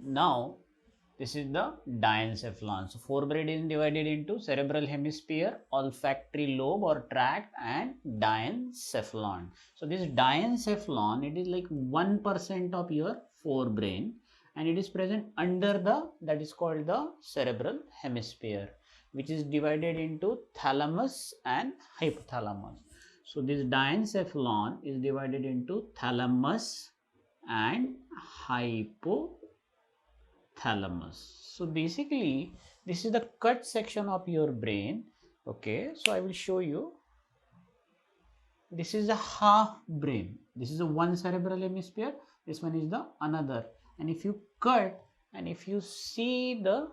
Now this is the diencephalon. So forebrain is divided into cerebral hemisphere, olfactory lobe or tract, and diencephalon. So this diencephalon, it is like 1% of your forebrain, and it is present under the, that is called the cerebral hemisphere, which is divided into thalamus and hypothalamus. So this diencephalon is divided into thalamus and hypothalamus. So basically this is the cut section of your brain. Okay, so I will show you. This is a half brain. This is a one cerebral hemisphere, this one is the another, and if you cut and if you see the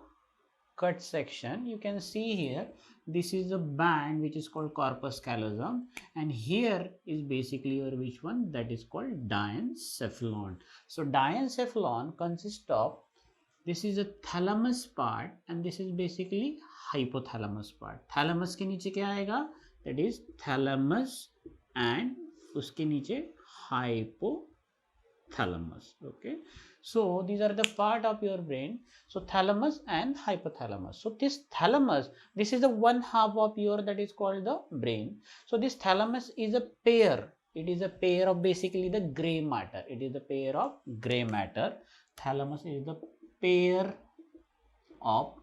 cut section, you can see here this is a band which is called corpus callosum, and here is basically your which one, that is called diencephalon. So diencephalon consists of, this is a thalamus part and this is basically hypothalamus part. Thalamus के नीचे क्या आएगा, that is thalamus, and उसके नीचे hypothalamus. Okay, so these are the part of your brain. So thalamus and hypothalamus. So this thalamus, this is the one half of your, that is called the brain. So this thalamus is a pair. It is a pair of basically the gray matter. It is a pair of gray matter. Thalamus is the pair of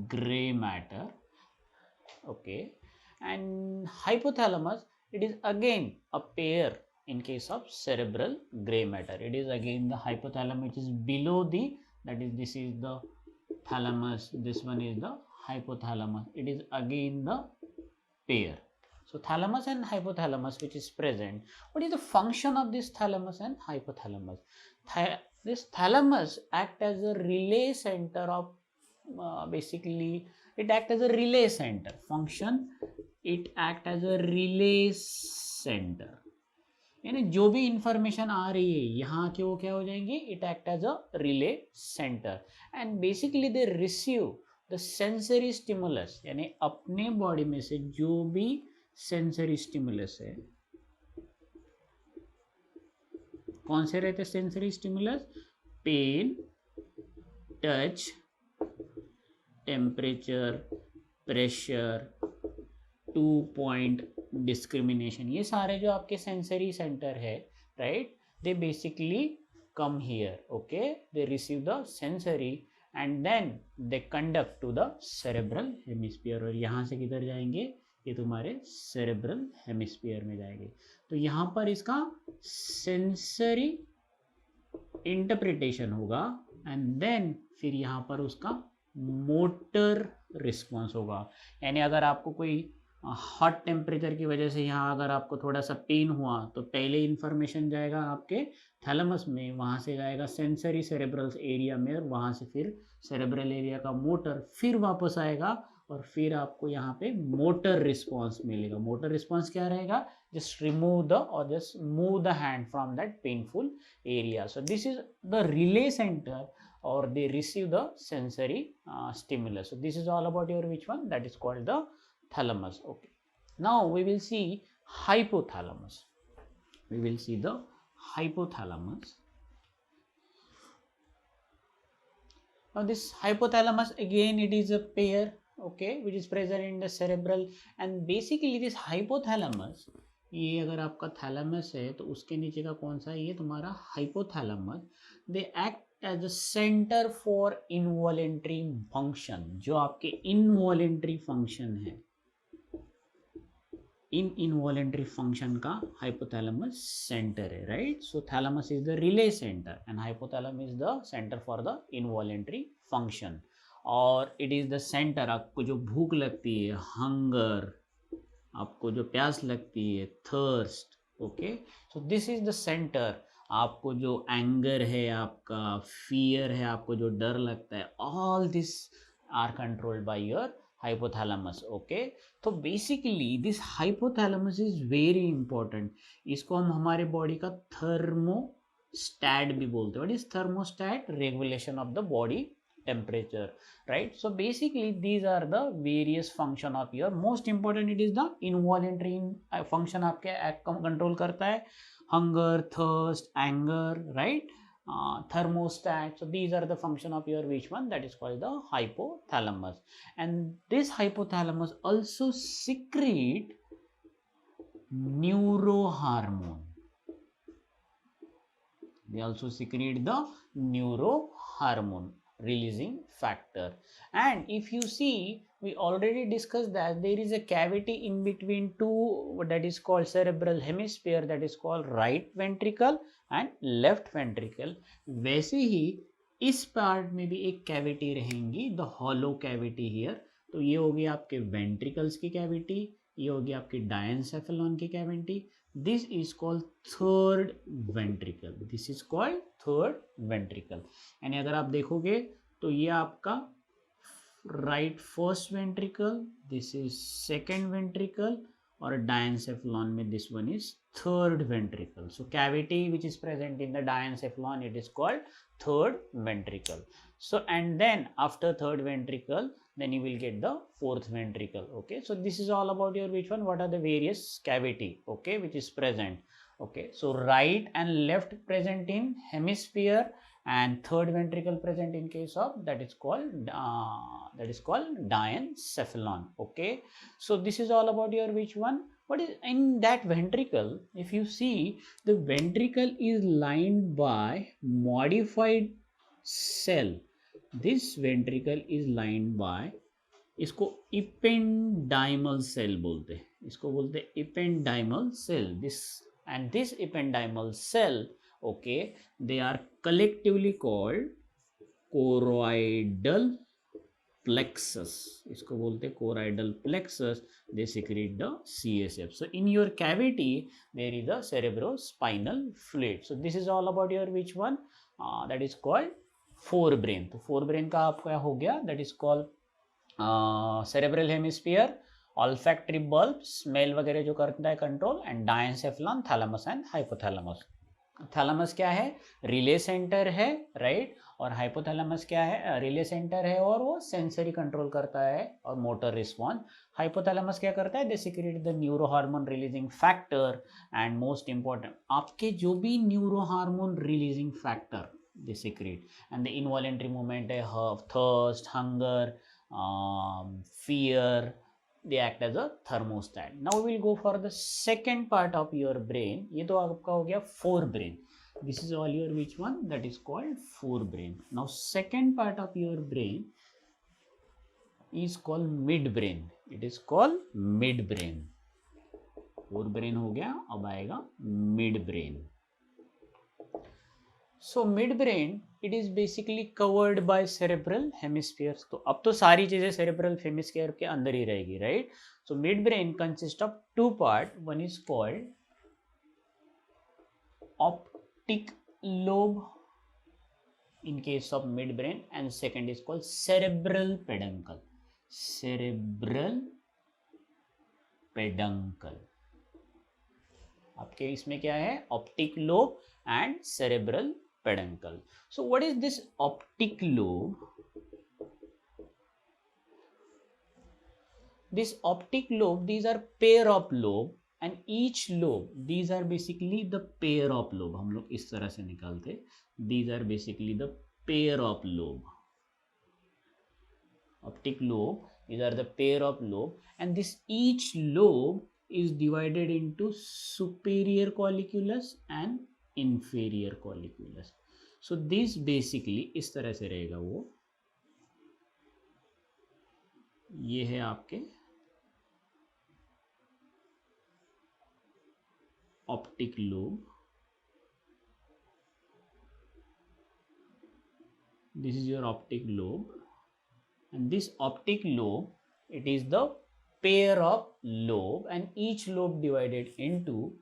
gray matter. Okay, and hypothalamus, it is again a pair in case of cerebral gray matter. It is again the hypothalamus which is below the, that is, this is the thalamus, this one is the hypothalamus. It is again the pair. So thalamus and hypothalamus which is present. What is the function of this thalamus and hypothalamus? This thalamus act as a relay center of basically it act as a relay center function. It act as a relay center, यानी जो भी information आ रही है यहाँ के वो क्या हो जाएंगे, it act as a relay centre, and basically they receive the sensory stimulus, यानी अपने बॉडी में से जो भी सेंसरी स्टिमुलस है, कौन से रहते sensory stimulus, pain, touch, temperature, pressure, 2-point discrimination, ये सारे जो आपके सेंसरी सेंटर है, right, they basically come here. Okay, they receive the sensory and then they conduct to the cerebral hemisphere, और यहाँ से किधर जाएंगे, ये तुम्हारे सेरेब्रल हेमिस्फीयर में जाएंगे. तो यहाँ पर इसका सेंसरी इंटरप्रिटेशन होगा एंड देन फिर यहाँ पर उसका मोटर रिस्पॉन्स होगा. यानी अगर आपको कोई हॉट टेम्परेचर की वजह से यहाँ अगर आपको थोड़ा सा पेन हुआ तो पहले इन्फॉर्मेशन जाएगा आपके थैलेमस में, वहाँ से जाएगा सेंसरी सेरेब्रल एरिया में, और वहाँ से फिर सेरेब्रल एरिया का मोटर फिर वापस आएगा, और फिर आपको यहाँ पे मोटर रिस्पॉन्स मिलेगा. मोटर रिस्पॉन्स क्या रहेगा, जस्ट रिमूव द और just move the hand from that painful area. So this is the relay centre, or they receive the sensory stimulus. So this is all about your which one, that is called the thalamus. Okay, now we will see hypothalamus. We will see the hypothalamus. Now this hypothalamus, again it is a pair, okay, which is present in the cerebral, and basically this hypothalamus, ये अगर आपका thalamus है तो उसके नीचे का कौन सा है, ये तुम्हारा hypothalamus. They act as a centre for involuntary function. जो आपके इनवॉलेंट्री फंक्शन है, इनवॉलेंट्री फंक्शन का हाइपोथैलेमस सेंटर है, right. So thalamus is the relay centre and hypothalamus is the centre for the involuntary function. और it is the centre, आपको जो भूख लगती है, हंगर, आपको जो प्यास लगती है, thirst, okay, so this is the centre. आपको जो एंगर है, आपका फियर है, आपको जो डर लगता है, all this are controlled by your hypothalamus. Okay, तो basically this hypothalamus is very important. इसको हम हमारे बॉडी का थर्मोस्टैट भी बोलते हैं. What is thermostat, regulation of the body temperature, right. So basically these are the various function of your, most important it is the involuntary function. आपके control करता है, hunger, thirst, anger, right, thermostat. So these are the function of your which one, that is called the hypothalamus. And this hypothalamus also secrete neurohormone. They also secrete the neurohormone releasing factor. And if you see, we already discussed that there is a cavity in between two, that is called cerebral hemisphere, that is called right ventricle and left ventricle. वैसे ही इस part में भी एक cavity रहेंगी, the hollow cavity here. तो ये होगी आपके वेंट्रिकल्स की कैविटी, ये होगी आपकी डायनसेफेलॉन की cavity. This is called third ventricle. This is called third ventricle. यानी अगर आप देखोगे तो ये आपका right first ventricle, this is second ventricle, और diencephalon में this one is third ventricle. So cavity which is present in the diencephalon, it is called third ventricle. So and then after third ventricle, then you will get the fourth ventricle. Okay, so this is all about your which one, what are the various cavity, okay, which is present. Okay, so right and left present in hemisphere, and third ventricle present in case of, that is called diencephalon. Okay, so this is all about your which one. What is in that ventricle? If you see, the ventricle is lined by modified cell. This ventricle is lined by, इसको ependymal cell बोलते हैं, इसको बोलते हैं ependymal cell. This ependymal cell, okay, they are collectively called choroidal plexus. इसको बोलते हैं choroidal plexus. They secrete the CSF. So in your cavity there is a cerebrospinal fluid. So this is all about your which one, that is called forebrain. तो forebrain का आपका हो गया, that is called cerebral hemisphere, olfactory bulb, smell वगैरह जो करता है control, and diencephalon, thalamus and hypothalamus. Thalamus क्या है, रिले सेंटर है, राइट, और हाइपोथैलेमस क्या है, रिले सेंटर है और वो सेंसरी कंट्रोल करता है और मोटर रिस्पॉन्स. हाइपोथैलेमस क्या करता है, they secrete the neuro hormone releasing factor. And most important, आपके जो भी neuro hormone releasing factor they secrete, and the involuntary movement है, thirst, hunger, fear, they act as a thermostat. Now we will go for the second part of your brain. ये तो आपका हो गया forebrain. This is all your which one, that is called forebrain. Now second part of your brain is called midbrain. It is called midbrain. forebrain हो गया, अब आएगा midbrain. So midbrain, it is basically covered by cerebral hemispheres. तो अब तो सारी चीजें cerebral hemisphere के अंदर ही रहेगी, right? So midbrain consists of two parts. One is called optic lobe in case of midbrain, and second is called cerebral peduncle. Cerebral peduncle. आपके इसमें क्या है, optic lobe and cerebral peduncle. So what is this optic lobe? This optic lobe, these are pair of lobe, and each lobe, these are basically the pair of lobe. हम लोग इस तरह से निकालते, these are basically the pair of lobe. Optic lobe, these are the pair of lobe, and this each lobe is divided into superior colliculus and inferior colliculus. So this basically इस तरह से रहेगा, वो ये है आपके optic lobe. This is your optic lobe, and this optic lobe, it is the pair of lobe, and each lobe divided into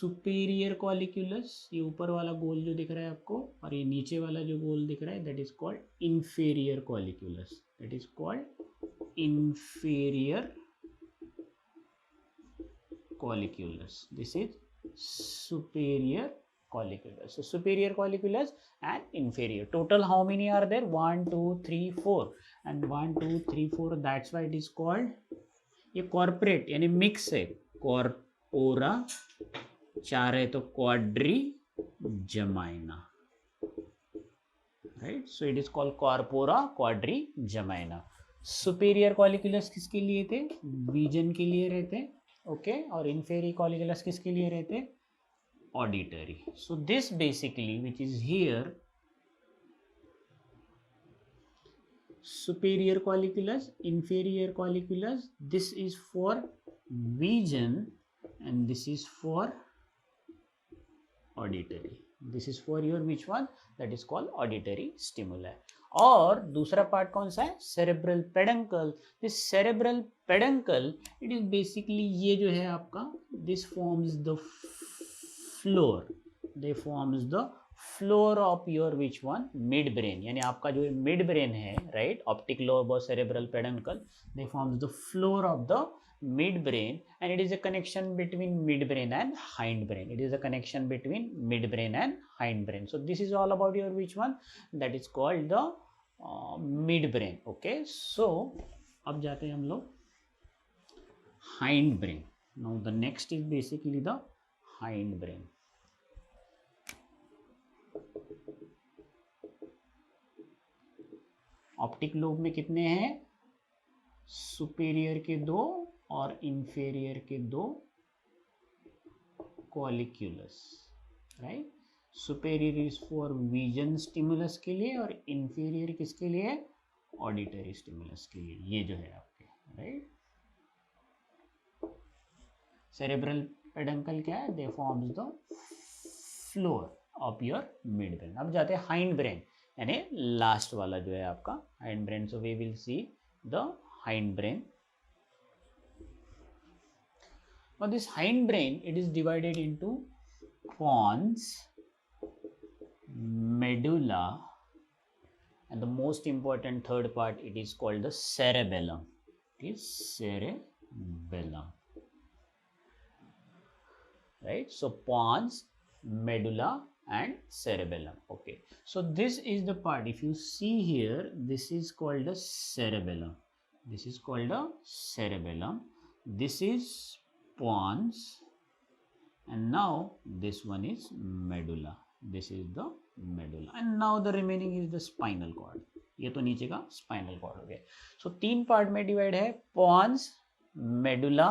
superior colliculus, ये ऊपर वाला गोल जो दिख रहा है आपको, और ये नीचे वाला जो गोल दिख रहा है, that is called inferior colliculus. That is called inferior colliculus. This is superior colliculus. So superior colliculus and inferior. Total how many are there? 1, 2, 3, 4. And 1, 2, 3, 4. That's why it is called. ये corporate यानी mix है. Corpora. 4 है तो quadri quadrigemina, right? So it is called corpora quadrigemina. Superior colliculus किसके लिए थे? Vision के लिए रहते, ओके, और इन्फेरियर कॉलिकुलस किसके लिए रहते? Auditory. So this basically which is here superior colliculus, inferior colliculus, this is for vision and this is for auditory. This is for your which one? That is called auditory stimuli. और दूसरा part कौन सा है? cerebral peduncle. This cerebral peduncle, it is basically ये जो है आपका, this forms the floor, they forms the floor of your which one? Midbrain. यानी आपका जो मिड ब्रेन है, राइट, ऑप्टिक लोब और cerebral peduncle, they forms the floor of the midbrain and it is a connection between midbrain and hindbrain. It is a connection between midbrain and hind brain. So this is all about your which one? That is called the midbrain. Okay, so अब जाते हैं हम लोग hind brain. Now the next is basically the hind brain. Optic lobe में कितने हैं? Superior के 2 और इंफेरियर के 2 colliculus, right. Superior is for vision stimulus के लिए और इंफेरियर किसके लिए? ऑडिटरी स्टिमुलस के लिए. ये जो है आपके, राइट. सेरेब्रल पेडंकल क्या है? दे forms the floor of your mid brain. अब जाते हैं हाइंड ब्रेन, यानी लास्ट वाला जो है आपका hind brain. So we will see the hind brain. Now this hind brain, it is divided into pons, medulla, and the most important third part, it is called the cerebellum. It is cerebellum, right? So pons, medulla and cerebellum. Okay, so this is the part, if you see here, this is called the cerebellum. This is called the cerebellum. This is pons and now this one is medulla. This is the medulla and now the remaining is the spinal cord. ये तो नीचे का spinal cord हो गया. So 3 part में divide है, pons, medulla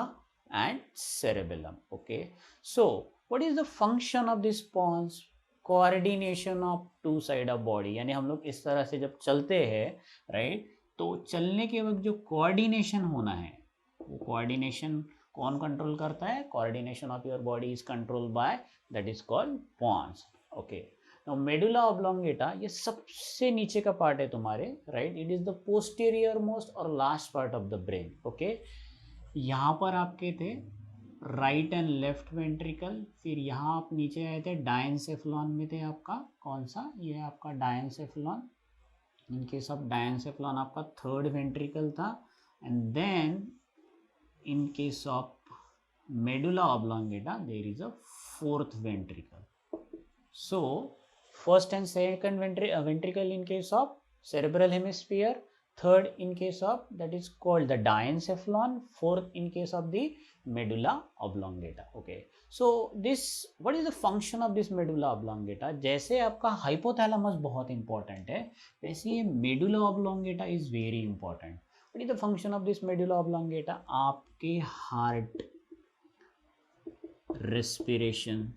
and cerebellum. Okay, so what is the function of this pons? Coordination of two side of body. यानी हम लोग इस तरह से जब चलते हैं, राइट, तो चलने के वक्त जो कोऑर्डिनेशन होना है, वो कोऑर्डिनेशन कौन कंट्रोल करता है? Coordination of your body is control by, that is called pons. Okay, now medulla oblongata, ये सबसे नीचे का पार्ट है तुम्हारे, right. It is the posterior most और last part of the brain. Okay, यहाँ पर आपके थे राइट एंड लेफ्ट वेंट्रिकल. फिर यहाँ आप नीचे आए थे, डायनसेफ्लॉन में थे आपका कौन सा? ये आपका diencephalon. In case of diencephalon आपका थर्ड वेंट्रिकल था. And then in case of medulla oblongata there is a fourth ventricle. So first and second ventricle in case of cerebral hemisphere, third in case of that is called the diencephalon, fourth in case of the medulla oblongata. Okay, so this, what is the function of this medulla oblongata? जैसे आपका hypothalamus बहुत important है, वैसे ये medulla oblongata is very important. What is the function of this medulla oblongata? आपके heart, respiration,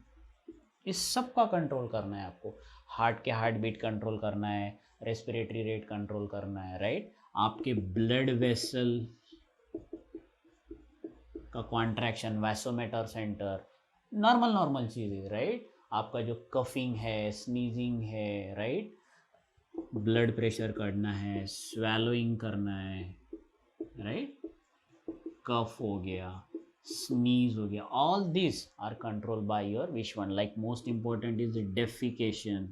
इस सब का कंट्रोल करना है आपको. हार्ट के हार्ट बीट कंट्रोल करना है, रेस्पिरेटरी रेट कंट्रोल करना है, राइट. आपके ब्लड वेसल का कॉन्ट्रैक्शन, वैसोमेटर सेंटर, नॉर्मल चीज़, राइट. आपका जो कफिंग है, स्नीजिंग है, राइट, ब्लड प्रेशर करना है, स्वेलोइंग करना है, राइट, कफ हो गया, sneeze हो गया, all these are controlled by your which one? Like most important is the defecation.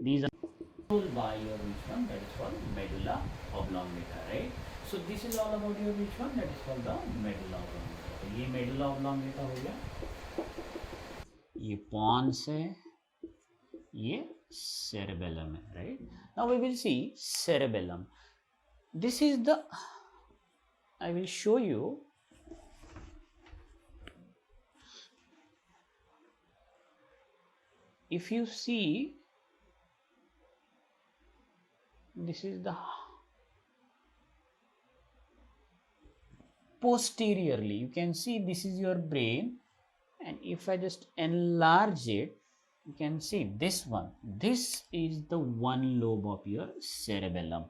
These are controlled by your which one? That is called medulla oblongata, right? So this is all about your which one? That is called the medulla oblongata. तो ये medulla oblongata हो गया, ये pons है, ये cerebellum है, right? Now we will see cerebellum. This is the, I will show you. if you see, this is the posteriorly, you can see this is your brain, and if I just enlarge it, you can see this one. This is the one lobe of your cerebellum.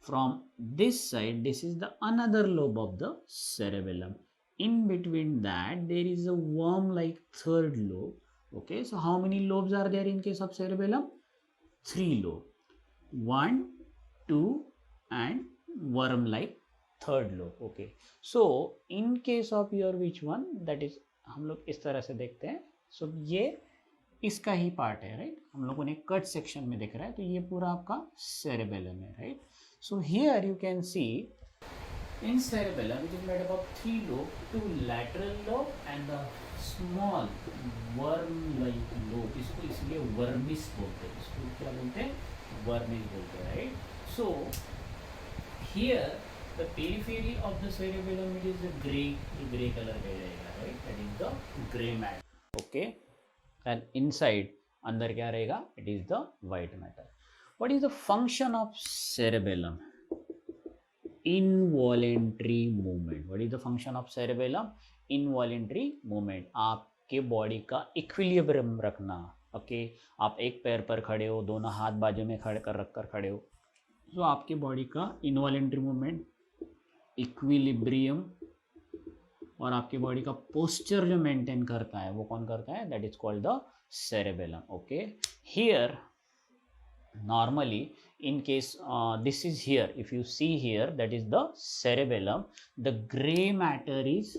From this side, this is the another lobe of the cerebellum. In between that, there is a worm-like third lobe. Okay, so how many lobes are there in case of cerebellum? 3 lobes. 1, 2, and worm-like third lobe. Okay, so in case of your which one, that is हम लोग इस तरह से देखते हैं. सो ये इसका ही part है, राइट. हम लोगों ने कट सेक्शन में देख रहा है, तो ये पूरा आपका सेरेबेलम है, right. So here you can see in cerebellum it is made up of 3 lobe, 2 lateral lobe and the small worm like lobe. इसको इसलिए वर्मिस बोलते हैं. इसको क्या बोलते हैं? वर्मिस बोलते हैं, right. So here the periphery of the cerebellum, it is a gray color का रहेगा, right? That is the gray matter. Okay, and inside अंदर क्या रहेगा? It is the white matter. What is the function of cerebellum? Involuntary movement. What is the function of cerebellum? Involuntary movement. आपके body का equilibrium रखना. Okay, आप एक पैर पर खड़े हो, दोनों हाथ बाजू में खड़े कर रख कर खड़े हो, तो आपके बॉडी का इनवॉलेंट्री मूवमेंट, इक्विलिब्रियम, और आपके बॉडी का पोस्चर जो मेंटेन करता है वो कौन करता है? That is called the cerebellum. Okay, here normally in case this is here, if you see here, that is the cerebellum. The gray matter is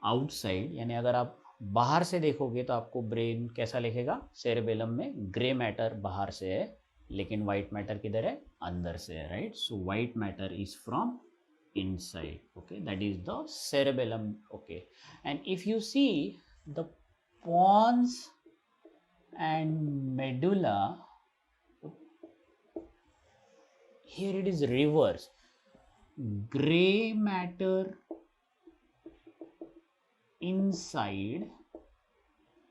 outside, यानी अगर आप बाहर से देखोगे तो आपको ब्रेन कैसा लिखेगा? सेरेबेलम में ग्रे मैटर बाहर से है, लेकिन व्हाइट मैटर किधर है? अंदर से है, right. So white matter is from inside. Okay, that is the cerebellum. Okay, and if you see the pons and medulla, here it is reverse. Gray matter inside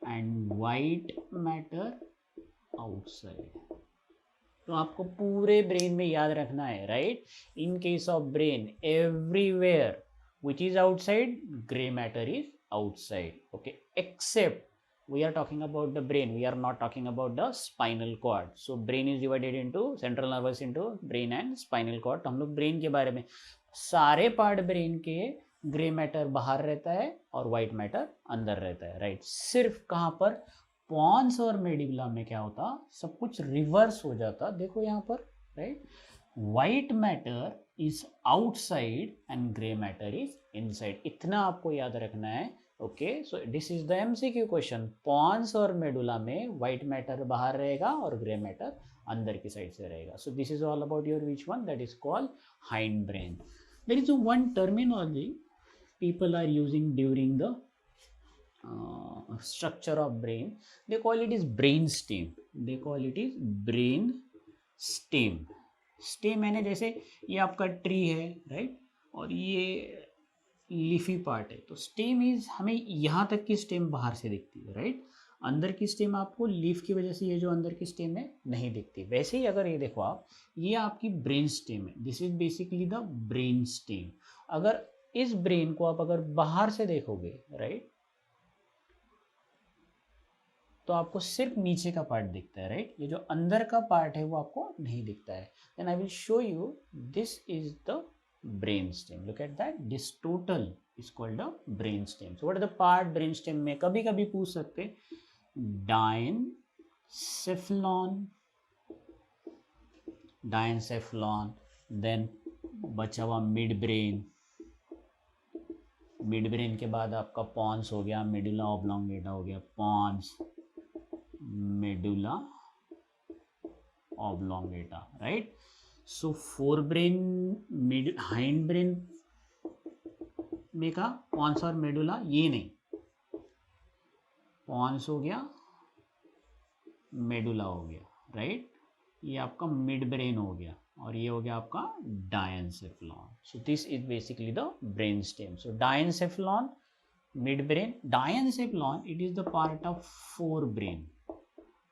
and white matter outside. तो आपको पूरे brain में याद रखना है, right. In case of brain, everywhere which is outside, grey matter is outside. Okay, except we are talking about the brain, we are not talking about the spinal cord. So brain is divided into central nervous into brain and spinal cord. तो हम लोग brain के बारे में, सारे part brain के grey matter बाहर रहता है और व्हाइट मैटर अंदर रहता है, राइट. सिर्फ कहाँ पर? पॉन्स और मेडुला में क्या होता? सब कुछ रिवर्स हो जाता. देखो यहाँ पर, right. White matter is outside and grey matter is inside. इतना आपको याद रखना है. Okay, so this is the MCQ question. Pons और मेडुला में व्हाइट मैटर बाहर रहेगा और ग्रे मैटर अंदर की साइड से रहेगा. So this is all about your which one, that is called hind brain. There is one terminology people are using during the structure of brain. They call it is brain stem. They call it is brain stem. Stem यानी जैसे ये आपका tree है, right, और ये leafy part है. तो stem is, हमें यहाँ तक की स्टेम बाहर से दिखती है, राइट. अंदर की स्टेम आपको लीफ की वजह से ये जो अंदर की स्टेम है नहीं दिखती. वैसे ही अगर ये देखो आप, ये आपकी ब्रेन स्टेम है. This is basically the brain stem. अगर इस ब्रेन को आप अगर बाहर से देखोगे, राइट, तो आपको सिर्फ नीचे का पार्ट दिखता है, राइट. ये जो अंदर का पार्ट है वो आपको नहीं दिखता है. Then I will show you. This is the brain stem. Look at that. This total is called the brain stem. So what are the part brain stem में? कभी कभी पूछ सकते, डायनसेफ्लॉन, डायनसेफ्लॉन, देन बचा हुआ मिड ब्रेन. मिड ब्रेन के बाद आपका पॉन्स हो गया, मेडुला ऑब्लोंगेटा हो गया, pons, medulla oblongata, right. So fore brain, mid hind brain में का पॉन्स और मेडुला, ये नहीं, पॉन्स हो गया, मेडुला हो गया, राइट. ये आपका मिड ब्रेन हो गया और ये हो गया आपका diencephalon. So this is basically the brain stem. So diencephalon, midbrain. Diencephalon, it is the part of forebrain,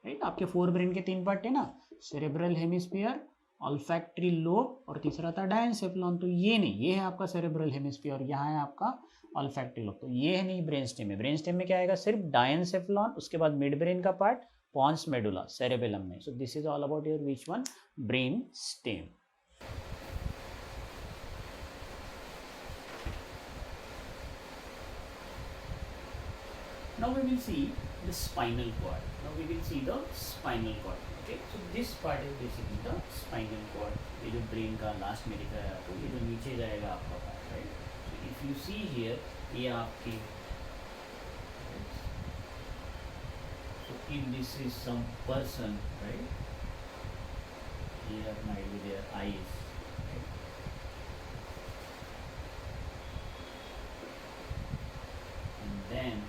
right. आपके फोरब्रेन के 3 पार्ट है ना, सेरेब्रल हेमिस्फीयर, ऑल्फैक्टरी लोब और तीसरा था डायनसेफलॉन. तो ये नहीं, ये है आपका सेरेब्रल हेमिस्फीयर और यहाँ है आपका ऑल्फैक्टरी लोब. तो ये है नहीं ब्रेन स्टेम में. ब्रेन स्टेम में क्या आएगा, सिर्फ डायनसेफलॉन, उसके बाद मिड ब्रेन का पार्ट, पॉन्स मेडुला, सेरेबेलम नहीं. सो this is all about your which one, brain stem. Now we will see the spinal cord. Now we will see the spinal cord. Okay, so this part is basically the spinal cord. ये जो brain का last में दिखाया आपको, ये जो नीचे जाएगा आपका part, right? So if you see here, ये आपके, so if this is some person, right? Here might be their eyes. Right? And then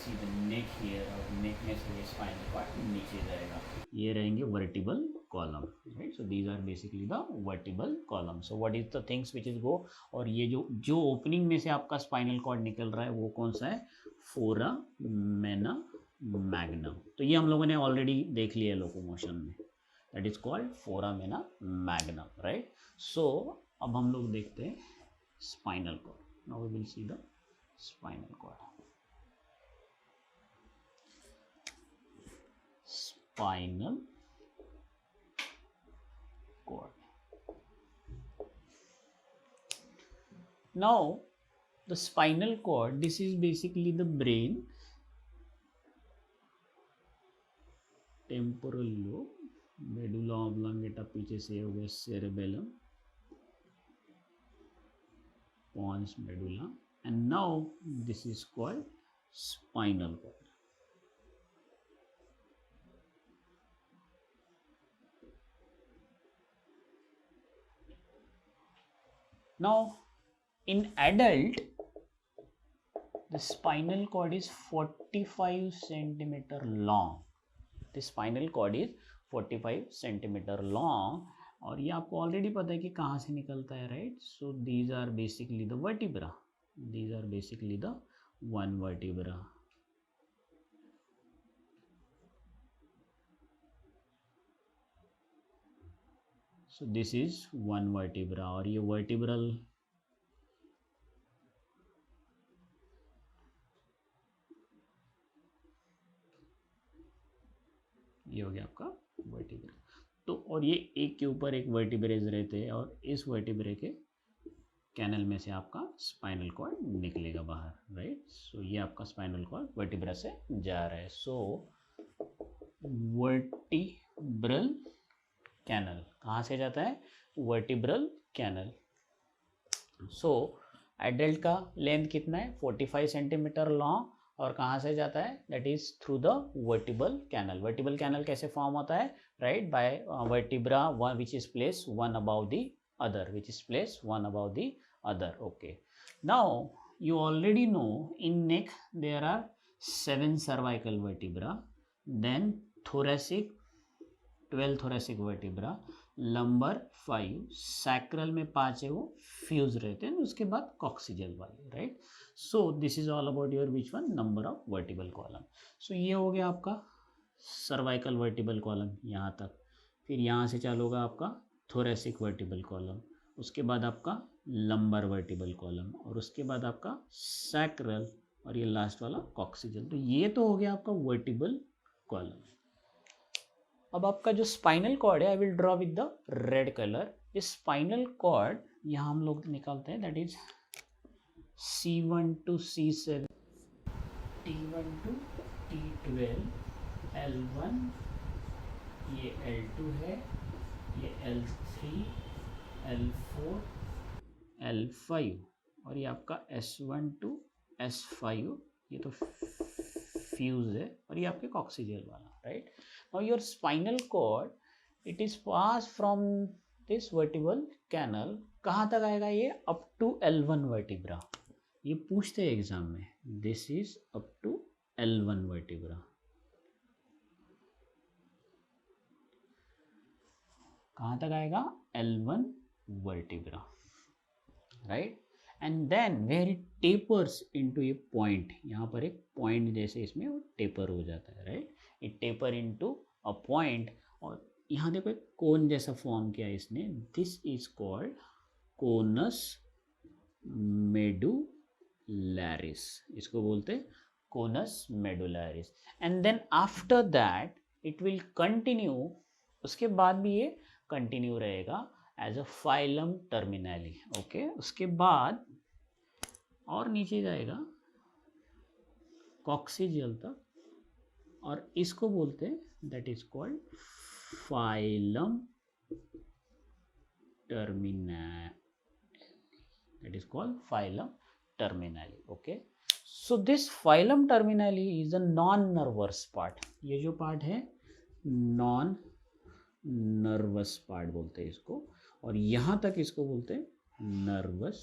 see the neck here, और neck में से ये spinal cord नीचे जाएगा. ये रहेंगे vertebral column, right? So these are basically the vertebral column. So what is the things which is go, और ये जो opening में से आपका spinal cord निकल रहा है वो कौन सा है, foramina magnum. तो ये हम लोगों ने already देख लिया locomotion में, that is called foramina magnum, right? So अब हम लोग देखते हैं spinal cord. Now we will see the spinal cord. Spinal cord. Now the spinal cord, this is basically the brain, temporal lobe, medulla oblongata पीछे से हो गया cerebellum, pons medulla, and now this is called spinal cord. Now in adult, the spinal cord is 45 centimeter long. The spinal cord is 45 centimeter long. और ये आपको already पता है कि कहाँ से निकलता है, right? So these are basically the vertebra. These are basically the one vertebra. So this is one vertebra. और ये vertebral ये हो गया आपका वर्टिब्रा. तो और ये एक के ऊपर एक वर्टिब्रेज रहते हैं और इस वर्टिब्रे के कैनल में से आपका स्पाइनल कॉर्ड निकलेगा बाहर, राइट? सो ये आपका स्पाइनल कॉर्ड वर्टिब्रा से जा रहा है. सो वर्टिब्रल कैनल कहाँ से जाता है, वर्टिब्रल कैनल. सो एडल्ट का लेंथ कितना है, 45 सेंटीमीटर लॉन्ग, और कहाँ से जाता है, that is through the vertebral canal. Vertebral canal कैसे फॉर्म होता है, right? By vertebra one which is place one above the other, which is placed one above the other. Okay, now you already know in neck there are 7 cervical vertebra, then thoracic 12 thoracic vertebra, lumbar 5, sacral में 5 है वो fuse रहते हैं, उसके बाद coccygeal वाले, right? So this is all about your which one, number of vertebral column. सो ये हो गया आपका सर्वाइकल वर्टिबल कॉलम यहाँ तक. फिर यहाँ से चालू होगा आपका थोरेसिक वर्टिबल कॉलम, उसके बाद आपका लंबर वर्टिबल कॉलम, और उसके बाद आपका सैक्रल, और ये लास्ट वाला कॉक्सिजल. तो ये तो हो गया आपका वर्टिबल कॉलम. अब आपका जो स्पाइनल कॉर्ड है, I will draw with the red colour. ये स्पाइनल कॉर्ड यहाँ हम लोग निकालते हैं, that is C1 to C7, T1 to T12, L1, ये L2 है, ये L3, L4, L5, और ये आपका S1 to S5, ये तो फ्यूज है, और ये आपके कॉक्सिजल वाला, right? Now your spinal cord, it is pass from this vertebral canal, कहाँ तक आएगा ये, अप टू L1 वर्टिब्रा. ये पूछते हैं एग्जाम में, this is up to L1 vertebra. कहाँ तक आएगा, L1 vertebra, right? and then where it tapers into a point, यहाँ पर एक point जैसे इसमें वो taper हो जाता है, right? It taper into a point, और यहाँ देखो एक कोन जैसा फॉर्म किया है इसने, this is called conus medullaris, इसको बोलते हैं conus medullaris, and then after that it will continue, उसके बाद भी ये कंटिन्यू रहेगा as a filum terminale, okay. उसके बाद और नीचे जाएगा कॉक्सिजियल तक, और इसको बोलते हैं that is called phylum terminally, that is called phylum terminale, okay. So this phylum terminally is a non nervous part, ये जो पार्ट है नॉन नर्वस पार्ट बोलते हैं इसको, और यहाँ तक इसको बोलते हैं nervous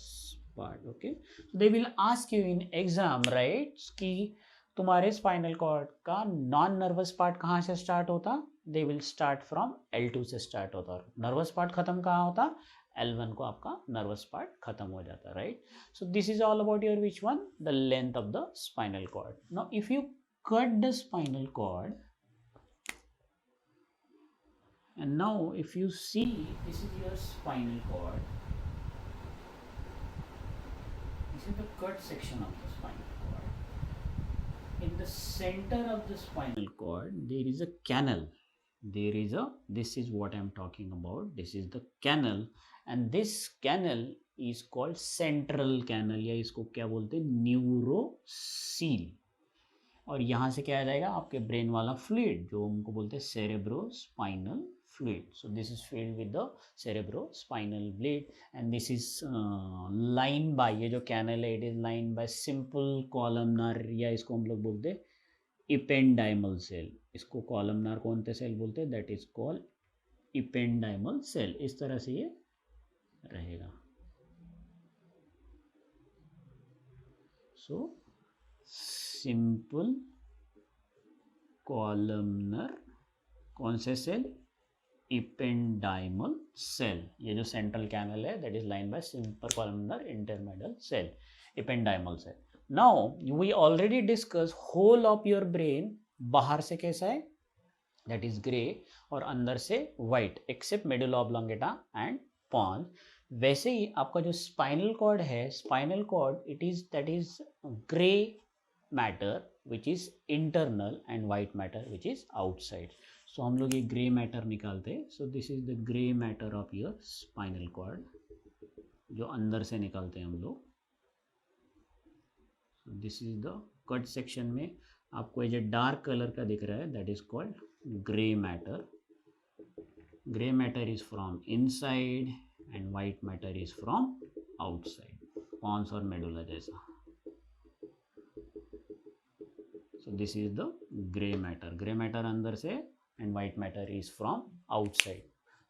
part, okay. They will ask you in exam, right, कि तुम्हारे स्पाइनल कॉर्ड का नॉन नर्वस पार्ट कहाँ से स्टार्ट होता, they will start from L2 से स्टार्ट होता, और नर्वस पार्ट खत्म कहाँ होता, L1 को आपका नर्वस पार्ट खत्म हो जाता, right. So this is all about your which one, the length of the spinal cord. Now if you cut the spinal cord, and now if you see, this is your spinal cord, this is the cut section of the spinal cord. In the center of the spinal cord there is a canal, there is a, this is what I am talking about, this is the canal, and this canal is called central canal, या इसको क्या बोलते हैं, न्यूरोसील। और यहाँ से क्या आ जाएगा, आपके ब्रेन वाला फ्लूइड जो उनको बोलते हैं cerebrospinal fluid. So this is filled with the cerebrospinal blade, and this is lined by, ये जो canal है it is lined by simple columnar, या इसको हम लोग बोलते हैं ependymal cell, इसको columnar कौन से सेल बोलते हैं, that is called ependymal cell। इस तरह से ये रहेगा। So simple columnar कौन से सेल, ependymal cell, ये जो central canal है that is lined by simple columnar intermedial cell, ependymal cell। Now we already discussed whole of your brain, बाहर से कैसा है, that is grey, और अंदर से white except medulla oblongata and pons। वैसे ही आपका जो spinal cord है, spinal cord it is, that is grey matter which is internal and white matter which is outside। So हम लोग ये ग्रे मैटर निकालते हैं। So this is the grey matter of your spinal cord, जो अंदर से निकालते हैं हम लोग। So this is the cut section में आपको ये जो डार्क कलर का दिख रहा है that is called grey matter. Grey matter is from inside and white matter is from outside, pons और मेडुला जैसा। So this is the grey matter, grey matter अंदर से, and white matter is from outside,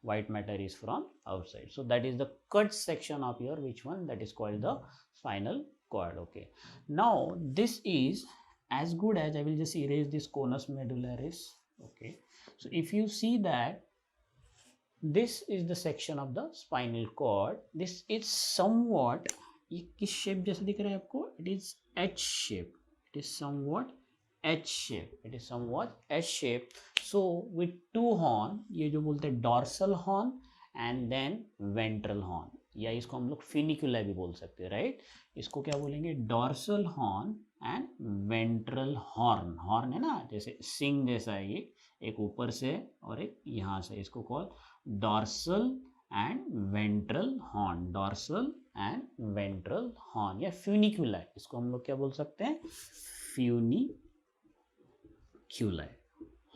white matter is from outside। So that is the cut section of your which one, that is called the spinal cord, okay। Now this is as good as, I will just erase this conus medullaris, okay। So if you see that this is the section of the spinal cord, this is somewhat, ये किस shape जैसा दिख रहा है आपको, it is H shape, it is somewhat H shape, it is somewhat H shape। So with two horn, ये जो बोलते हैं dorsal horn and then ventral horn, या इसको हम लोग फिनिकुला भी बोल सकते हैं, राइट। इसको क्या बोलेंगे, dorsal horn and ventral horn, horn है ना, जैसे सिंग जैसा है ये, एक ऊपर से और एक यहाँ से, इसको call dorsal and ventral horn, dorsal and ventral horn, या फ्यूनिकुला, इसको हम लोग क्या बोल सकते हैं, फ्यूनिकुला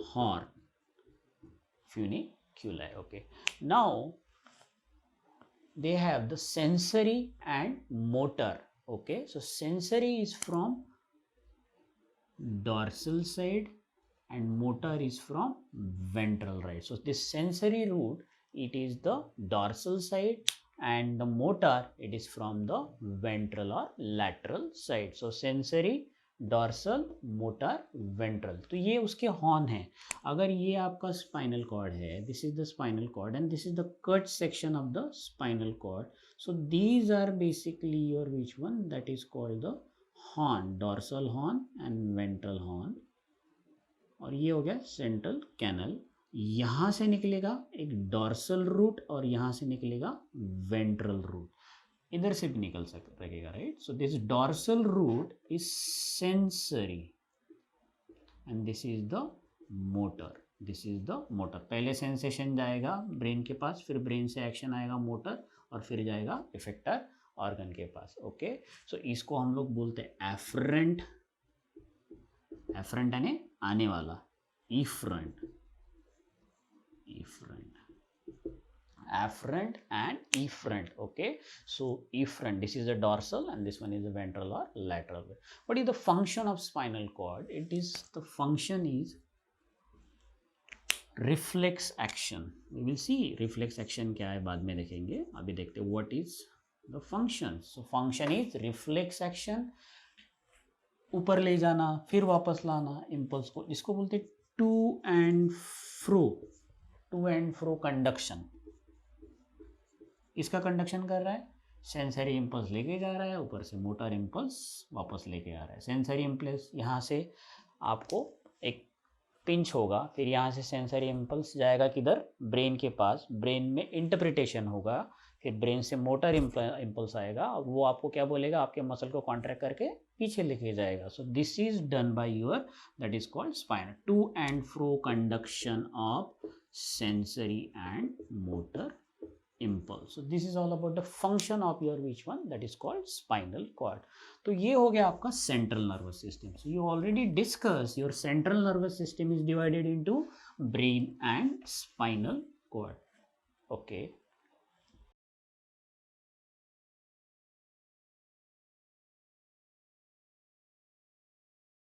horn, funiculi, okay। Now they have the sensory and motor, okay। So sensory is from dorsal side and motor is from ventral, right। So this sensory root, it is the dorsal side, and the motor it is from the ventral or lateral side। So sensory, dorsal, motor, ventral, तो ये उसके horn है। अगर ये आपका spinal cord है, this is the spinal cord and this is the cut section of the spinal cord, So these are basically your which one, that is called the horn, dorsal horn and ventral horn. और ये हो गया central canal. यहाँ से निकलेगा एक dorsal root और यहाँ से निकलेगा वेंट्रल रूट. इधर से भी निकल सकेगा, right. So this dorsal root is sensory and this is the motor. This is the motor. पहले सेंसेशन जाएगा ब्रेन के पास, फिर ब्रेन से एक्शन आएगा मोटर, और फिर जाएगा इफेक्टर ऑर्गन के पास. ओके, सो इसको हम लोग बोलते हैं एफरेंट. एफरेंट यानी आने वाला. इफ्रंट, efferent, afferent and efferent. Okay, so efferent, this is the dorsal and this one is the ventral or lateral. What is the function of spinal cord? It is, the function is reflex action. We will see reflex action क्या है बाद में देखेंगे. अभी देखते हैं what is the function. So function is reflex action, ऊपर ले जाना फिर वापस लाना इम्पल्स को. इसको बोलते हैं टू एंड फ्रो कंडक्शन. इसका कंडक्शन कर रहा है, सेंसरी इम्पल्स लेके जा रहा है, ऊपर से मोटर इम्पल्स वापस लेके आ रहा है. सेंसरी इम्पल्स यहाँ से आपको एक पिंच होगा, फिर यहाँ से सेंसरी इम्पल्स जाएगा किधर, ब्रेन के पास. ब्रेन में इंटरप्रिटेशन होगा, फिर ब्रेन से मोटर इम्पल्स आएगा और वो आपको क्या बोलेगा, आपके मसल को कॉन्ट्रैक्ट करके पीछे लेके जाएगा. So this is done by your, that is called spine. To and fro conduction of sensory and motor impulse. So this is all about the function of your which one, that is called spinal cord. तो ये हो गया आपका central nervous system. So you already discussed your central nervous system is divided into brain and spinal cord. Okay.